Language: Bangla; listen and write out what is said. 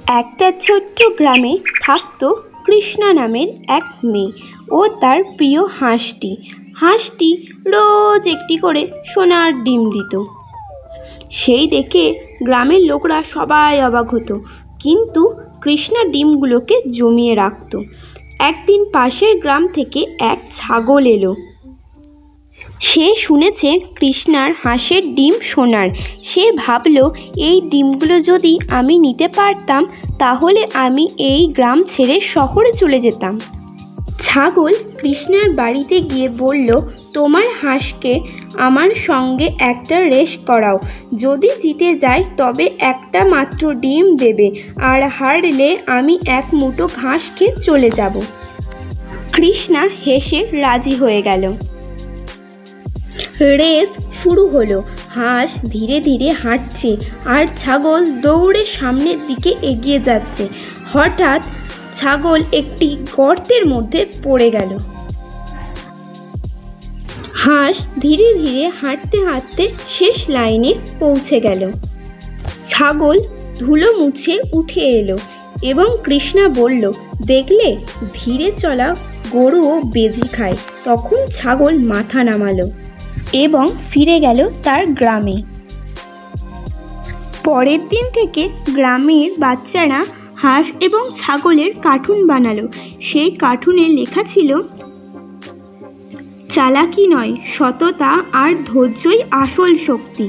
একটা ছোট্ট গ্রামে থাকতো কৃষ্ণা নামের এক মেয়ে ও তার প্রিয় হাঁসটি। হাঁসটি রোজ একটি করে সোনার ডিম দিত। সেই দেখে গ্রামের লোকরা সবাই অবাক হতো, কিন্তু কৃষ্ণা ডিমগুলোকে জমিয়ে রাখত। একদিন পাশের গ্রাম থেকে এক ছাগল এলো। সে শুনেছে কৃষ্ণার হাঁসের ডিম সোনার। সে ভাবল, এই ডিমগুলো যদি আমি নিতে পারতাম তাহলে আমি এই গ্রাম ছেড়ে শহরে চলে যেতাম। ছাগল কৃষ্ণার বাড়িতে গিয়ে বলল, তোমার হাঁসকে আমার সঙ্গে একটা রেস করাও। যদি জিতে যায় তবে একটা মাত্র ডিম দেবে, আর হারলে আমি এক মুঠো ঘাস খেয়ে চলে যাব। কৃষ্ণা হেসে রাজি হয়ে গেল। রেস শুরু হলো। হাঁস ধীরে ধীরে হাঁটছে আর ছাগল দৌড়ে সামনের দিকে এগিয়ে যাচ্ছে। হঠাৎ ছাগল একটি গর্তের মধ্যে পড়ে গেল। হাঁস ধীরে ধীরে হাঁটতে হাঁটতে শেষ লাইনে পৌঁছে গেল। ছাগল ধুলো মুছে উঠে এলো এবং কৃষ্ণা বলল, দেখলে, ধীরে চলা গরুও বেজি খায়। তখন ছাগল মাথা নামালো এবং ফিরে গেল তার গ্রামে। পরের দিন থেকে গ্রামের বাচ্চারা হাঁস এবং ছাগলের কার্টুন বানালো। সেই কার্টুনে লেখা ছিল, চালাকি নয়, সততা আর ধৈর্যই আসল শক্তি।